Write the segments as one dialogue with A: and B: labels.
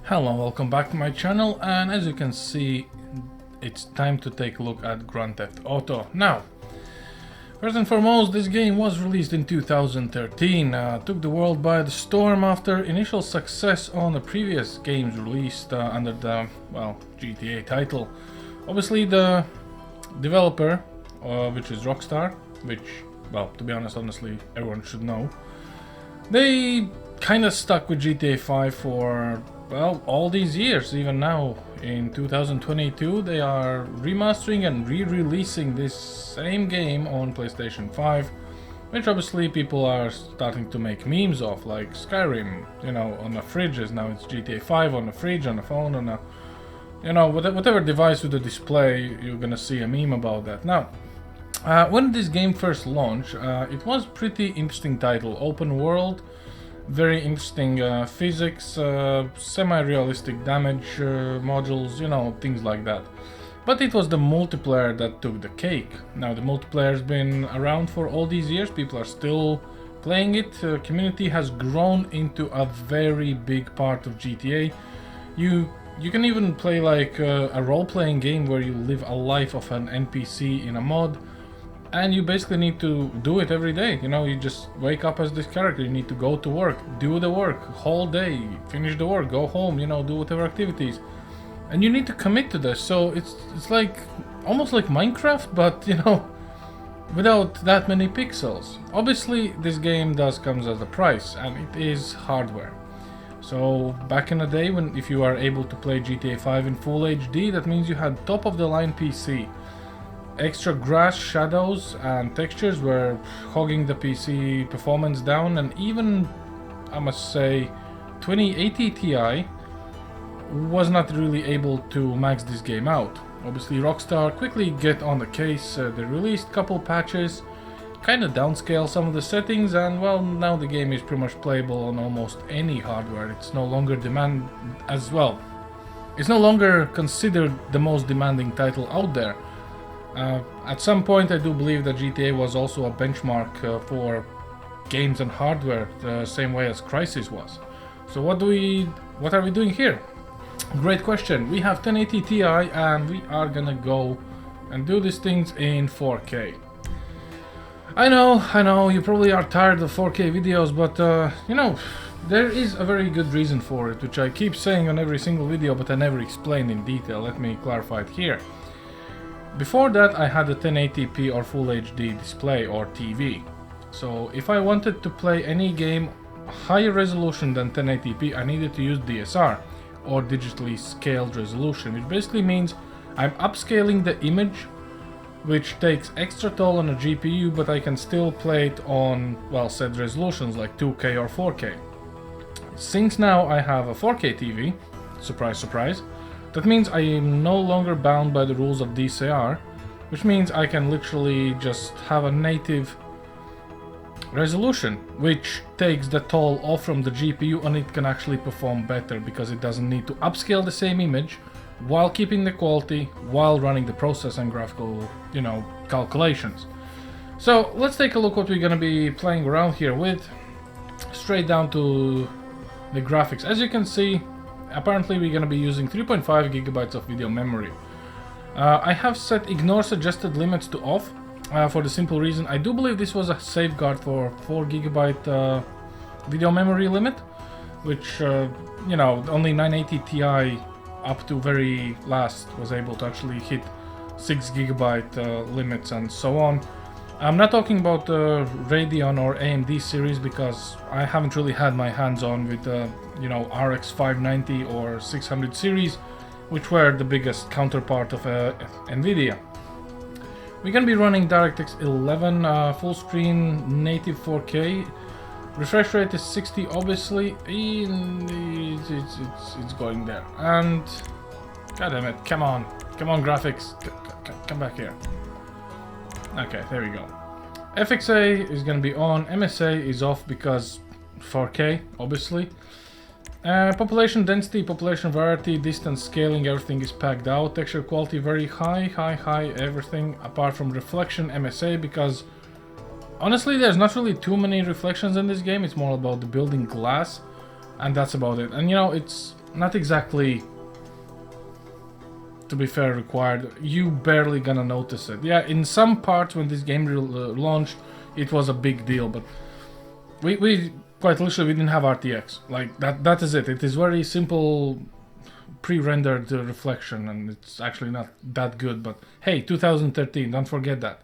A: Hello, welcome back to my channel, and as you can see, it's time to take a look at Grand Theft Auto. Now, first and foremost, this game was released in 2013, took the world by the storm after initial success on the previous games released under the, GTA title. Obviously the developer, which is Rockstar, which, to be honest, honestly, everyone should know, they kinda stuck with GTA 5 for all these years. Even now in 2022 they are remastering and re-releasing this same game on PlayStation 5, which obviously people are starting to make memes of, like Skyrim, on the fridges. Now it's GTA 5 on the fridge, on the phone, on a whatever device with a display, you're gonna see a meme about that. Now, when this game first launched, it was pretty interesting title, open world, very interesting physics, semi-realistic damage modules, things like that. But it was the multiplayer that took the cake. Now the multiplayer's been around for all these years, people are still playing it, community has grown into a very big part of GTA. You can even play like a role-playing game where you live a life of an NPC in a mod. And you basically need to do it every day. You just wake up as this character, you need to go to work, do the work whole day, finish the work, go home, do whatever activities. And you need to commit to this. So it's like almost like Minecraft, but without that many pixels. Obviously this game does comes as a price, and it is hardware. So back in the day, if you are able to play GTA 5 in full HD, that means you had top of the line PC. Extra grass, shadows and textures were hogging the PC performance down, and even, I must say, 2080 Ti was not really able to max this game out. Obviously Rockstar quickly get on the case, they released couple patches, kinda downscale some of the settings, and now the game is pretty much playable on almost any hardware. It's no longer it's no longer considered the most demanding title out there. At some point I do believe that GTA was also a benchmark for games and hardware, the same way as Crysis was. So what are we doing here? Great question. We have 1080 Ti and we are gonna go and do these things in 4K. I know, you probably are tired of 4K videos, but there is a very good reason for it, which I keep saying on every single video, but I never explained in detail. Let me clarify it here. Before that I had a 1080p or Full HD display or TV. So if I wanted to play any game higher resolution than 1080p, I needed to use DSR, or digitally scaled resolution, which basically means I'm upscaling the image, which takes extra toll on a GPU, but I can still play it on, said resolutions like 2K or 4K. Since now I have a 4K TV, surprise surprise, that means I am no longer bound by the rules of DCR, which means I can literally just have a native resolution, which takes the toll off from the GPU, and it can actually perform better because it doesn't need to upscale the same image while keeping the quality, while running the process and graphical, calculations. So let's take a look what we're gonna be playing around here with, straight down to the graphics. As you can see, apparently we're going to be using 3.5 gigabytes of video memory. I have set ignore suggested limits to off for the simple reason I do believe this was a safeguard for 4 gigabyte video memory limit, which only 980 Ti up to very last was able to actually hit 6 gigabyte limits and so on. I'm not talking about the Radeon or AMD series because I haven't really had my hands on with RX 590 or 600 series, which were the biggest counterpart of Nvidia. We're gonna be running DirectX 11 full screen native 4K. Refresh rate is 60, obviously. It's going there. And god damn it, come on graphics, come back here. Okay, there we go. FXA is gonna be on, MSA is off because 4K, obviously. Population density, population variety, distance scaling, everything is packed out. Texture quality very high, everything apart from reflection, MSA, because honestly there's not really too many reflections in this game. It's more about the building glass. and that's about it. And you know, it's not exactly, to be fair, required. You barely gonna notice it. Yeah, in some parts when this game launched, it was a big deal, but we quite literally we didn't have RTX. Like that is it. It is very simple pre-rendered reflection, and it's actually not that good, but hey, 2013, don't forget that.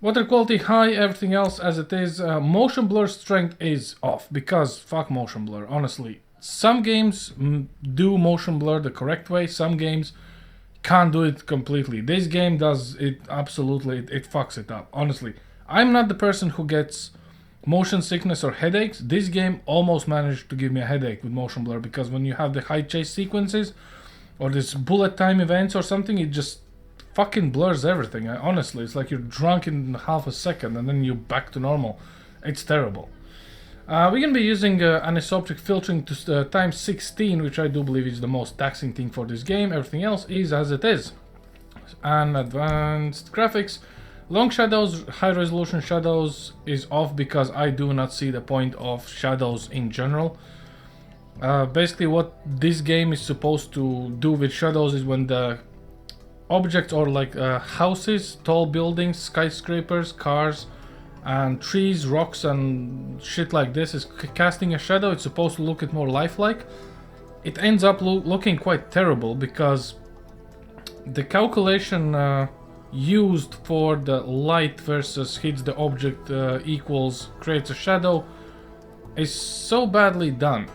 A: Water quality high, everything else as it is. Motion blur strength is off, because fuck motion blur, honestly. Some games do motion blur the correct way, some games can't do it completely. This game does it absolutely, it fucks it up, honestly. I'm not the person who gets motion sickness or headaches. This game almost managed to give me a headache with motion blur, because when you have the high chase sequences or this bullet time events or something, it just fucking blurs everything. Honestly, it's like you're drunk in half a second and then you're back to normal. It's terrible. We're gonna be using anisotropic filtering to times 16, which I do believe is the most taxing thing for this game. Everything else is as it is. And advanced graphics. Long shadows, high resolution shadows is off, because I do not see the point of shadows in general. Basically what this game is supposed to do with shadows is when the objects or like houses, tall buildings, skyscrapers, cars and trees, rocks and shit like this is casting a shadow, it's supposed to look it more lifelike. It ends up looking quite terrible, because the calculation used for the light versus hits the object equals creates a shadow is so badly done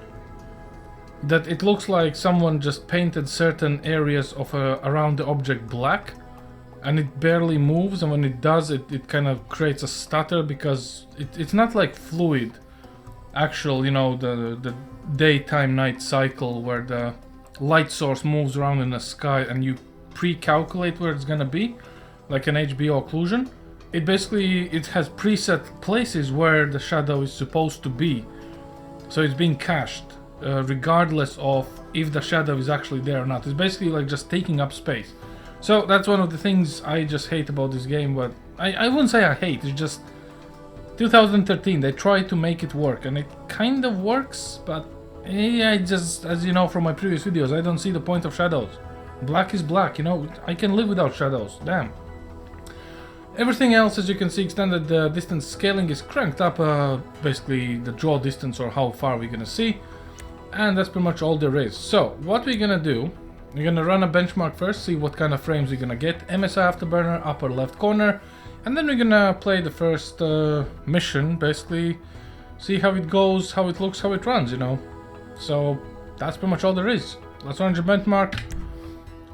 A: that it looks like someone just painted certain areas of around the object black, and it barely moves, and when it does, it kind of creates a stutter, because it's not like fluid actual, you know, the daytime night cycle where the light source moves around in the sky and you pre-calculate where it's gonna be, like an HBO occlusion. It has preset places where the shadow is supposed to be, so it's being cached regardless of if the shadow is actually there or not. It's basically like just taking up space. So that's one of the things I just hate about this game, but I wouldn't say I hate, it's just 2013, they tried to make it work and it kind of works, but I just, as you know from my previous videos, I don't see the point of shadows. Black is black, you know, I can live without shadows, damn. Everything else, as you can see, extended distance scaling is cranked up, basically the draw distance or how far we're gonna see, and that's pretty much all there is. So what we're gonna do, we're gonna run a benchmark first, see what kind of frames we're gonna get. MSI afterburner, upper left corner, and then we're gonna play the first mission, basically see how it goes, how it looks, how it runs, you know. So that's pretty much all there is. Let's run the benchmark,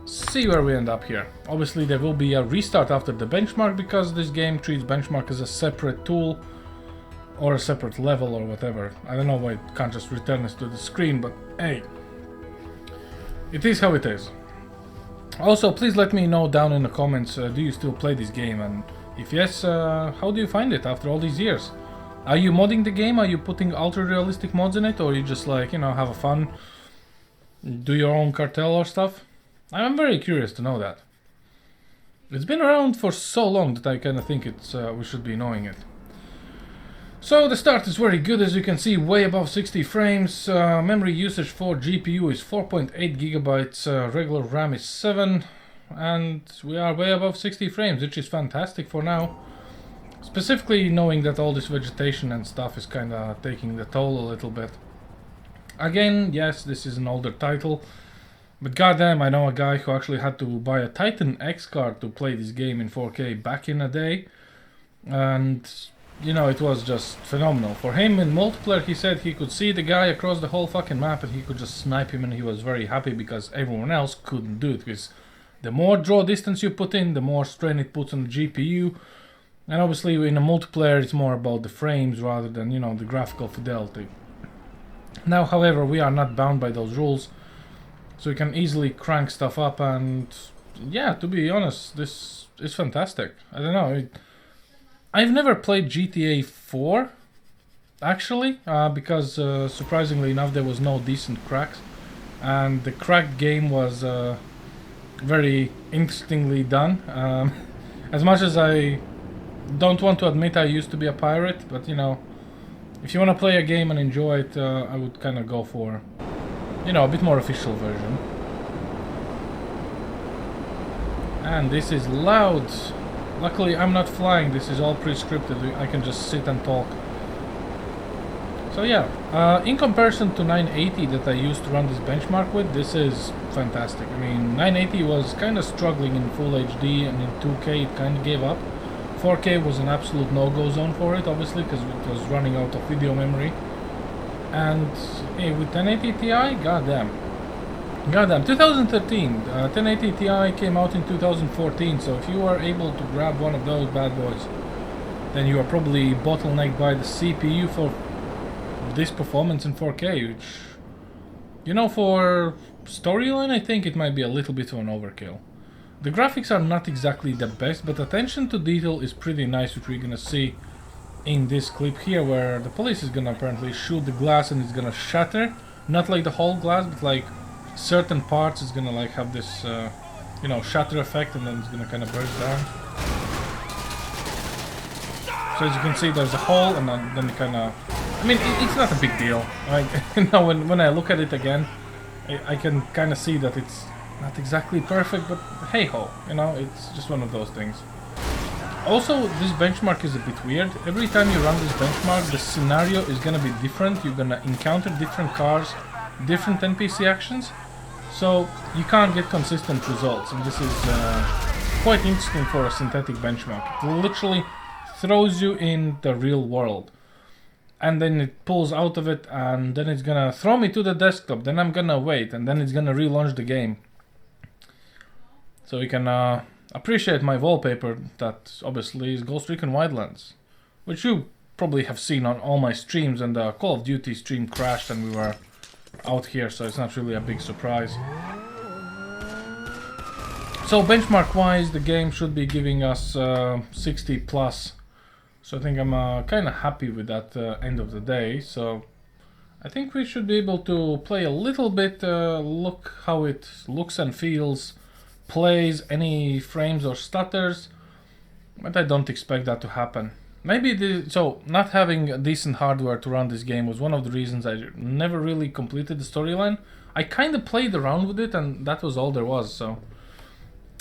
A: see where we end up here. Obviously there will be a restart after the benchmark, because this game treats benchmark as a separate tool or a separate level or whatever. I don't know why it can't just return us to the screen, but hey, it is how it is. Also, please let me know down in the comments, do you still play this game, and if yes, how do you find it after all these years? Are you modding the game? Are you putting ultra realistic mods in it, or you just like, you know, have a fun, do your own cartel or stuff? I'm very curious to know that. It's been around for so long that I kind of think it's we should be knowing it. So the start is very good, as you can see, way above 60 frames. Memory usage for GPU is 4.8 gigabytes, regular RAM is 7, and we are way above 60 frames, which is fantastic for now. Specifically knowing that all this vegetation and stuff is kind of taking the toll a little bit. Again, yes, this is an older title, but goddamn, I know a guy who actually had to buy a Titan X card to play this game in 4K back in the day, and you know, it was just phenomenal. For him in multiplayer, he said he could see the guy across the whole fucking map and he could just snipe him, and he was very happy because everyone else couldn't do it, because the more draw distance you put in, the more strain it puts on the GPU. And obviously in a multiplayer it's more about the frames rather than, you know, the graphical fidelity. Now, however, we are not bound by those rules, so we can easily crank stuff up, and yeah, to be honest, this is fantastic. I don't know, I've never played GTA 4, actually, because surprisingly enough there was no decent cracks, and the cracked game was very interestingly done. As much as I don't want to admit I used to be a pirate, but you know, If you want to play a game and enjoy it, I would kind of go for, you know, a bit more official version. And this is loud. Luckily, I'm not flying. This is all pre-scripted. I can just sit and talk. So yeah, in comparison to 980 that I used to run this benchmark with, this is fantastic. I mean, 980 was kind of struggling in Full HD, and in 2K it kind of gave up. 4K was an absolute no-go zone for it, obviously, because it was running out of video memory. And hey, with 1080 Ti, goddamn, 2013, 1080 Ti came out in 2014, so if you were able to grab one of those bad boys, then you are probably bottlenecked by the CPU for this performance in 4K, which, you know, for storyline, I think it might be a little bit of an overkill. The graphics are not exactly the best, but attention to detail is pretty nice, which we're gonna see in this clip here, where the police is gonna apparently shoot the glass and it's gonna shatter. Not like the whole glass, but like certain parts is gonna like have this, you know, shatter effect, and then it's gonna kind of burst down. So as you can see, there's a hole, and then it kind of, I mean, it's not a big deal. Like, you know, when I look at it again, I can kind of see that it's not exactly perfect, but hey ho, you know, it's just one of those things. Also, this benchmark is a bit weird. Every time you run this benchmark, the scenario is gonna be different. You're gonna encounter different cars, different NPC actions, so you can't get consistent results, and this is quite interesting for a synthetic benchmark. It literally throws you in the real world, and then it pulls out of it, and then it's gonna throw me to the desktop, then I'm gonna wait, and then it's gonna relaunch the game. So you can appreciate my wallpaper that obviously is Ghost Recon Wildlands, which you probably have seen on all my streams, and the Call of Duty stream crashed and we were out here, so it's not really a big surprise. So benchmark wise, the game should be giving us 60 plus, so I think I'm kind of happy with that end of the day. So I think we should be able to play a little bit, look how it looks and feels, plays, any frames or stutters, but I don't expect that to happen. Maybe so not having decent hardware to run this game was one of the reasons I never really completed the storyline. I kind of played around with it, and that was all there was. So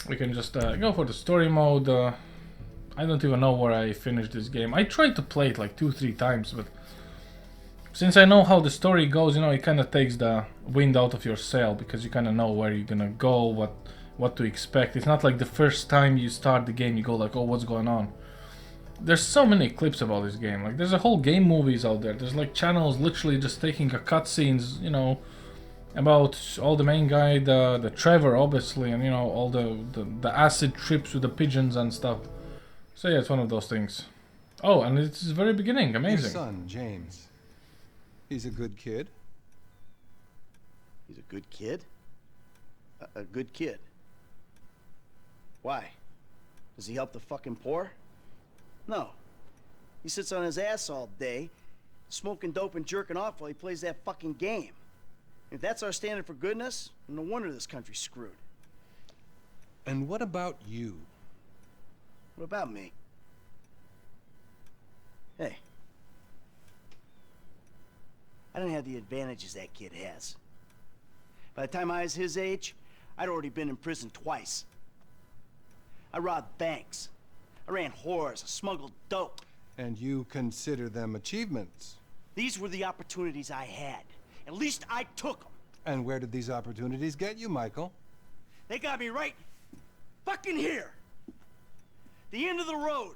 A: we can just go for the story mode. I don't even know where I finished this game. I tried to play it like 2-3 times, but since I know how the story goes, you know, it kind of takes the wind out of your sail, because you kind of know where you're gonna go, what to expect. It's not like the first time you start the game you go like, oh, what's going on? There's so many clips about this game. Like, there's a whole game movies out there. There's like channels literally just taking a cutscenes, you know, about all the main guy, the Trevor obviously, and you know, all the acid trips with the pigeons and stuff. So yeah, it's one of those things. Oh, and it's the very beginning. Amazing.
B: Your son, James. He's a good kid.
C: He's a good kid? A good kid? Why? Does he help the fucking poor? No. He sits on his ass all day, smoking dope and jerking off while he plays that fucking game. If that's our standard for goodness, no wonder this country's screwed.
B: And what about you?
C: What about me? Hey. I didn't have the advantages that kid has. By the time I was his age, I'd already been in prison twice. I robbed banks. I ran whores. I smuggled dope.
B: And you consider them achievements?
C: These were the opportunities I had. At least I took them.
B: And where did these opportunities get you, Michael?
C: They got me right fucking here. The end of the road.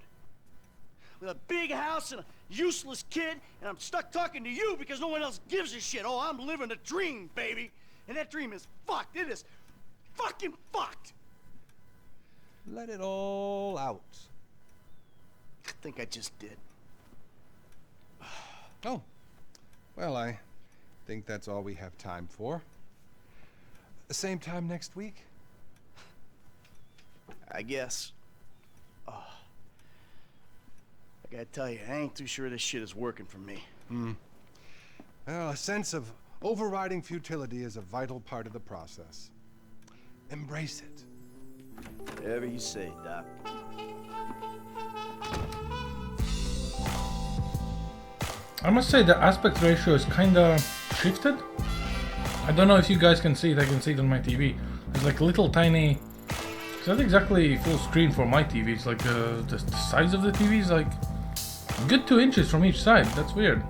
C: With a big house and a useless kid, and I'm stuck talking to you because no one else gives a shit. Oh, I'm living a dream, baby. And that dream is fucked. It is fucking fucked.
B: Let it all out.
C: I think I just did.
B: Oh. Well, I think that's all we have time for. The same time next week?
C: I guess. Oh. I gotta tell you, I ain't too sure this shit is working for me.
B: Well, a sense of overriding futility is a vital part of the process. Embrace it.
C: Whatever you say, Doc.
A: I must say the aspect ratio is kinda shifted. I don't know if you guys can see it, I can see it on my TV. It's like little tiny... It's not exactly full screen for my TV, it's like the size of the TV is like... good 2 inches from each side, that's weird.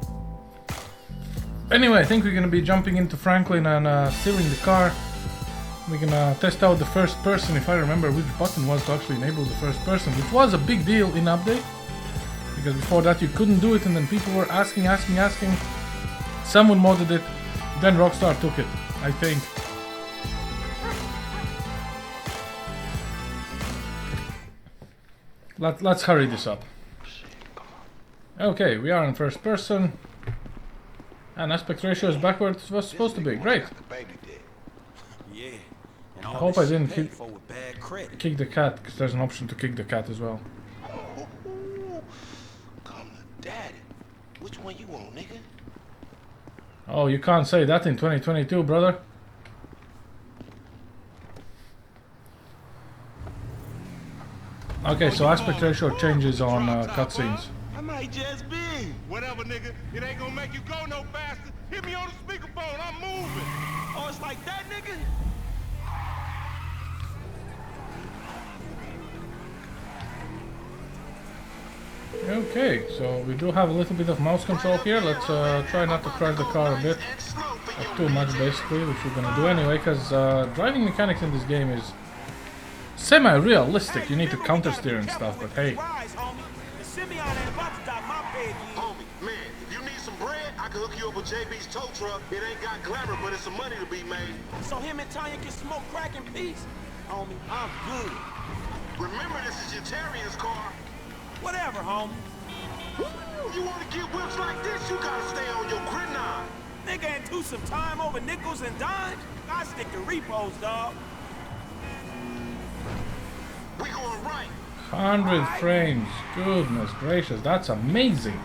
A: Anyway, I think we're gonna be jumping into Franklin and steering the car. We're gonna test out the first person, if I remember which button was to actually enable the first person, which was a big deal in update. Because before that you couldn't do it and then people were asking. Someone modded it, then Rockstar took it, I think. Let's hurry this up. Okay, we are in first person. And aspect ratio is back where it was supposed to be. Great.
D: Yeah.
A: I hope I didn't kick the cat, because there's an option to kick the cat as well.
D: Come to daddy. Which one you want, nigga?
A: Oh, you can't say that in 2022, brother. Okay, so aspect ratio changes on cutscenes.
D: I might just be.
E: Whatever, nigga. It ain't gonna make you go no faster. Hit me on the speakerphone. I'm moving.
D: Oh, it's like that, nigga?
A: Okay, so we do have a little bit of mouse control here. Let's try not to crash the car a bit. Not too much, basically, which we're gonna do anyway, because driving mechanics in this game is semi-realistic. You need to counter-steer and stuff, but hey.
D: Homie, man, if you need some bread, I can hook you up with JB's tow truck. It ain't got glamour, but it's some money to be made.
F: So him and Tanya can smoke crack in peace? Homie, I'm good.
D: Remember, this is your Terrier's car.
F: Whatever, homie.
D: You want to get whips like this, you gotta stay on your gridiron.
F: Nigga into some time over nickels and dimes? I stick to repos, dog.
D: We going right.
A: 100 frames. Goodness gracious, that's amazing.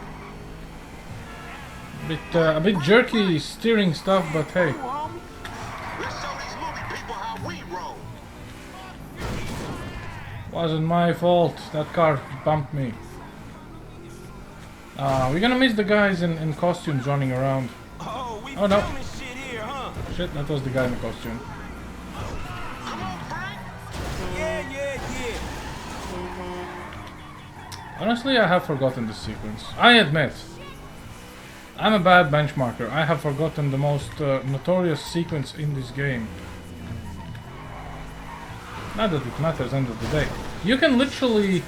A: A bit jerky steering stuff, but hey.
D: Let's show these movie people how we roll.
A: Wasn't my fault. That car bumped me. We're gonna miss the guys in costumes running around.
F: Oh, we
A: Oh, no.
F: filming shit here, huh?
A: Shit, that was the guy in the costume.
D: Come on, Frank.
F: Yeah.
A: Honestly, I have forgotten this sequence. I admit. I'm a bad benchmarker. I have forgotten the most notorious sequence in this game. Not that it matters end of the day. You can literally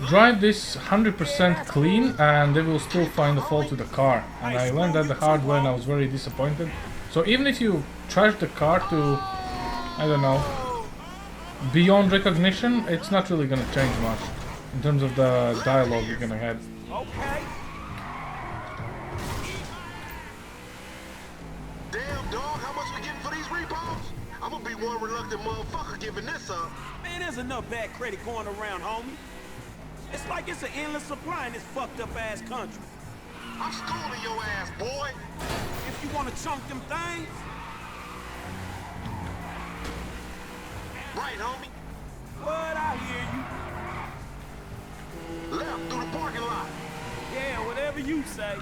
A: drive this 100% clean and they will still find a fault with the car. And I learned that the hard way and I was very disappointed. So even if you trash the car to, I don't know, beyond recognition, it's not really gonna change much in terms of the dialogue you're gonna have.
F: Okay.
D: Damn, dog, how much we getting for these repos? I'm gonna be one reluctant motherfucker giving this up.
F: Man, there's enough bad credit going around, homie. It's like it's an endless supply in this fucked up ass country.
D: I'm schooling your ass, boy.
F: If you wanna chunk them things,
D: Right, homie.
F: what, I hear you.
D: Left through the parking lot.
F: Yeah, whatever you say.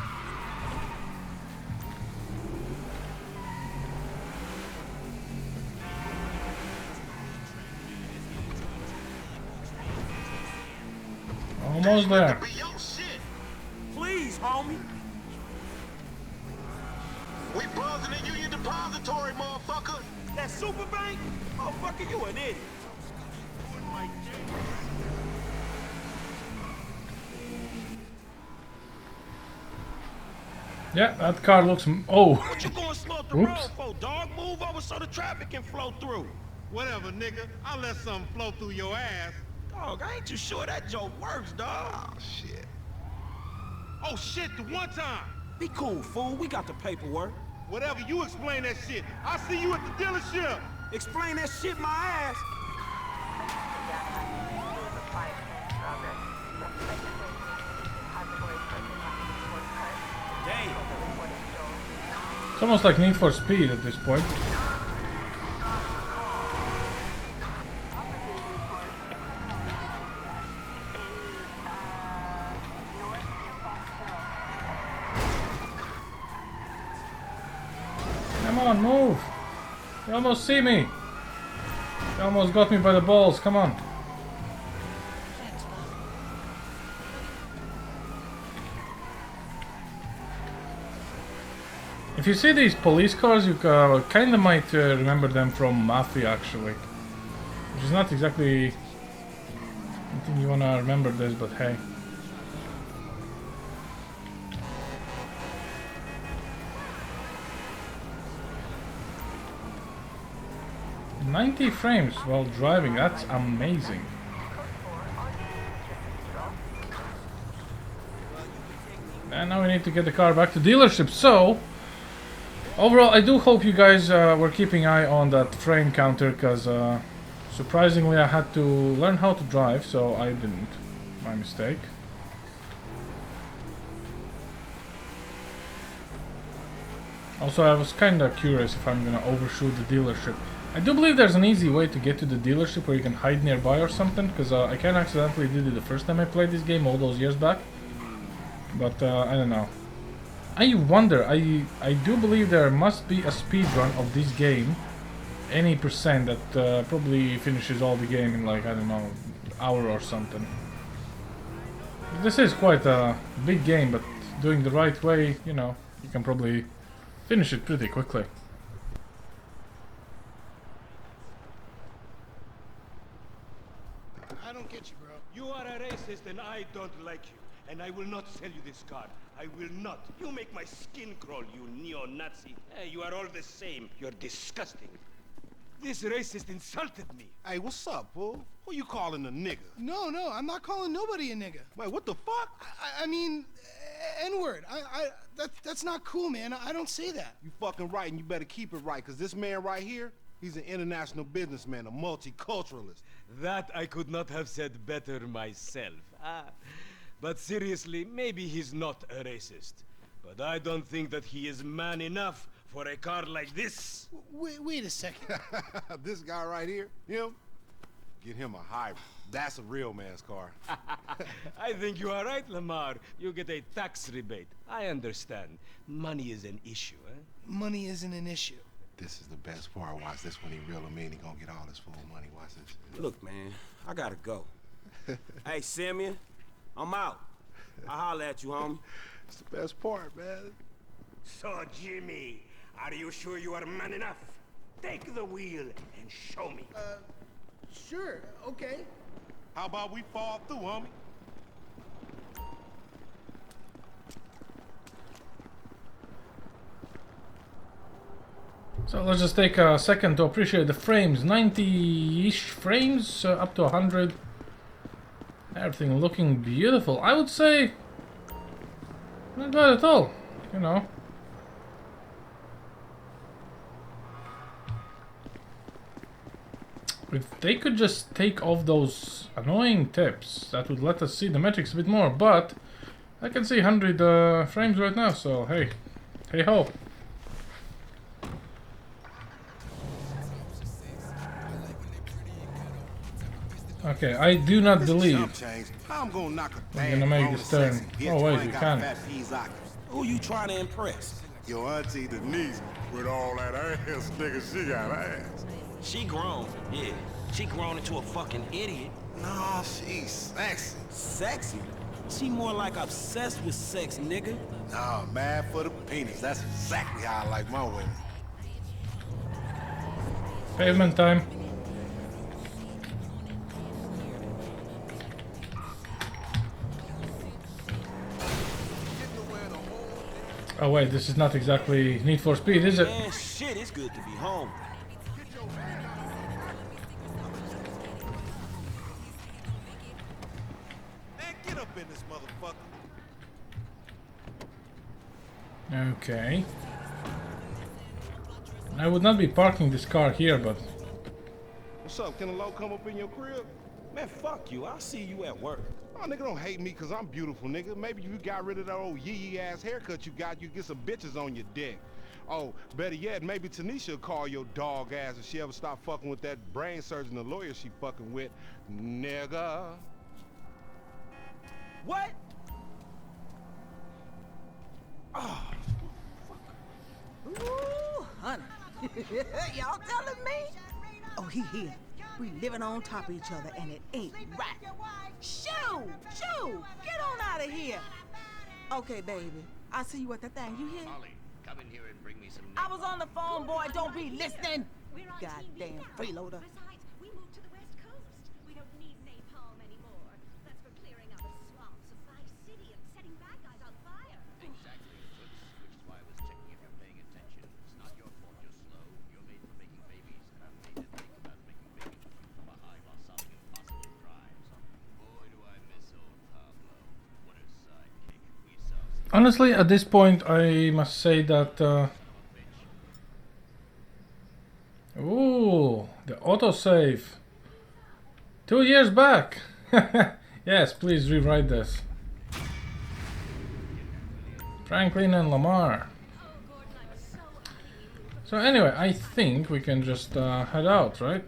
A: Almost there.
D: Be your shit.
F: Please, homie.
D: We buzzing the Union Depository, motherfucker.
F: That super bank? Motherfucker, you an idiot.
A: Yeah, that car looks... Oh!
F: What you going slow up the
A: Oops.
F: road for, dog? Move over so the traffic can flow through.
E: Whatever, nigga. I'll let something flow through your ass.
F: Dog, I ain't too sure that joke works, dog.
D: Oh, shit.
E: Oh, shit, the one time.
F: Be cool, fool. We got the paperwork.
E: Whatever, you explain that shit. I'll see you at the dealership.
F: Explain that shit my ass. Damn.
A: It's almost like Need for Speed at this point. on, move! You almost see me! You almost got me by the balls, come on! If you see these police cars, you kinda might remember them from Mafia, actually. Which is not exactly... I think you wanna remember this, but hey. "90 frames while driving, that's amazing." And now we need to get the car back to dealership, so... Overall, I do hope you guys were keeping eye on that frame counter, because surprisingly I had to learn how to drive, so I didn't. My mistake. Also, I was kinda curious if I'm gonna overshoot the dealership. I do believe there's an easy way to get to the dealership where you can hide nearby or something, because I kinda accidentally did it the first time I played this game all those years back. But I don't know. I wonder, I do believe there must be a speedrun of this game, any percent, that probably finishes all the game in like, I don't know, hour or something. This is quite a big game, but doing the right way, you know, you can probably finish it pretty quickly.
E: I don't get you, bro. You are a racist and I don't like you. And I will not sell you this car. I will not. You make my skin crawl, you neo-Nazi. Hey, you are all the same. You're disgusting. This racist insulted me.
D: Hey, what's up, fool? Who you calling a nigga?
G: No, I'm not calling nobody a nigga.
D: Wait, what the fuck?
G: I mean, N-word. That's not cool, man. I don't say that.
D: You fucking right, and you better keep it right, because this man right here, he's an international businessman, a multiculturalist.
E: That I could not have said better myself. But seriously, maybe he's not a racist. But I don't think that he is man enough for a car like this.
G: Wait a second.
D: This guy right here, him, get him a hybrid. That's a real man's car.
E: I think you are right, Lamar. You get a tax rebate. I understand. Money is an issue, eh?
G: Money isn't an issue.
D: This is the best part. Watch this when he reel him in. He gonna get all his full money. Watch this.
F: Look, man, I gotta go. Hey, Simeon, I'm out. I'll holler at you, homie.
D: It's the best part, man.
E: So, Jimmy, are you sure you are man enough? Take the wheel and show me.
G: Sure, okay.
D: How about we fall through, homie?
A: So let's just take a second to appreciate the frames. 90-ish frames, up to 100. Everything looking beautiful. I would say not bad at all, you know. If they could just take off those annoying tips, that would let us see the metrics a bit more, but I can see 100 frames right now, so hey, hey ho. Okay, I do not believe
D: I'm gonna knock a
A: we're gonna make this turn. Oh wait, we can't.
F: Who you trying to impress?
D: Your auntie Denise, with all that ass, nigga, she got ass.
F: She grown, yeah. She grown into a fucking idiot.
D: No, she's sexy.
F: Sexy? She more like obsessed with sex, nigga.
D: Nah, mad for the penis. That's exactly how I like my women.
A: Pavement time. Oh wait, this is not exactly Need for Speed, is it?
F: Man, shit, it's good to be home.
D: Man, get up in this motherfucker.
A: Okay. I would not be parking this car here, but...
D: What's up? Can a low come up in your crib?
F: Man, fuck you. I'll see you at work.
D: Oh, nigga, don't hate me because I'm beautiful, nigga. Maybe if you got rid of that old yee-yee ass haircut you got, you get some bitches on your dick. Oh, better yet, maybe Tanisha will call your dog ass if she ever stop fucking with that brain surgeon, the lawyer she fucking with. Nigga.
F: What? Oh, fuck.
H: Ooh, honey, Y'all telling me? Oh, he here. We living on top of each other, and it ain't right. Shoo! Shoo! Get on out of here. Okay, baby. I'll see you at the thing. You hear?
I: Ollie, come in here and bring me some.
H: I was on the phone, boy. Don't be listening. Goddamn freeloader.
J: Besides, we moved to the west coast. We don't need napalm anymore. That's for clearing out the swamps of Vice City and setting bad guys on fire.
I: Exactly, Toots, which is why I was checking if you're paying attention. It's not your fault you're slow. You're made for making babies, and I'm made to think about making babies with you from behind while solving impossible crimes. Boy, do I miss old Pablo. What a sidekick. We saw.
A: Honestly, at this point, I must say that. Ooh, the autosave. 2 years back. Yes, please rewrite this. Franklin and Lamar. So anyway, I think we can just head out, right?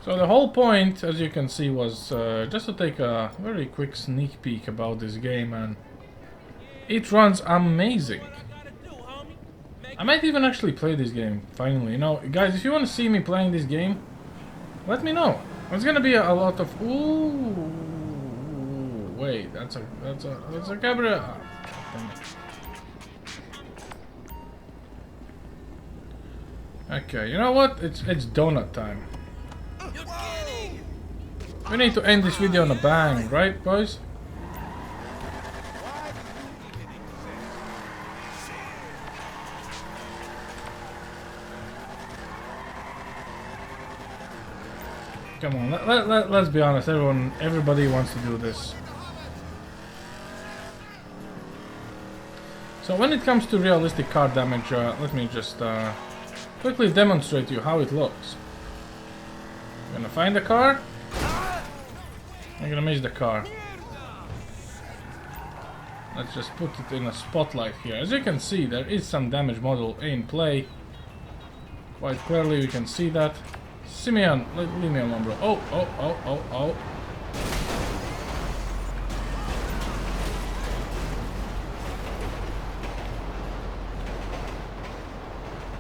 A: So the whole point, as you can see, was just to take a very quick sneak peek about this game, and it runs amazing. I might even actually play this game finally. You know, guys, if you want to see me playing this game, let me know. It's gonna be a lot of. Ooh, wait, that's a Gabriel. Okay, you know what? It's donut time. We need to end this video on a bang, right, boys? Come on, let's be honest, everybody wants to do this. So when it comes to realistic car damage, let me just quickly demonstrate to you how it looks. I'm gonna find the car. I'm gonna miss the car. Let's just put it in a spotlight here. As you can see, there is some damage model in play. Quite clearly, we can see that. Simeon, leave me alone, bro. Oh.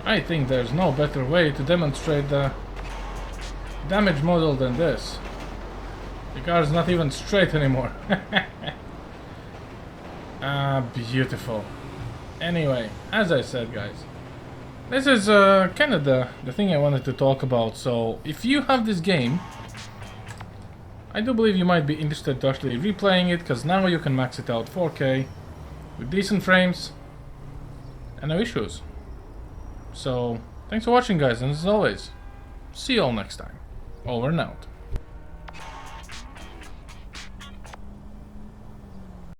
A: I think there's no better way to demonstrate the damage model than this. The car's not even straight anymore. Beautiful. Anyway, as I said, guys, this is kind of the thing I wanted to talk about. So if you have this game, I do believe you might be interested to actually replaying it, because now you can max it out 4K with decent frames and no issues. So thanks for watching, guys, and as always, see you all next time. Over and out.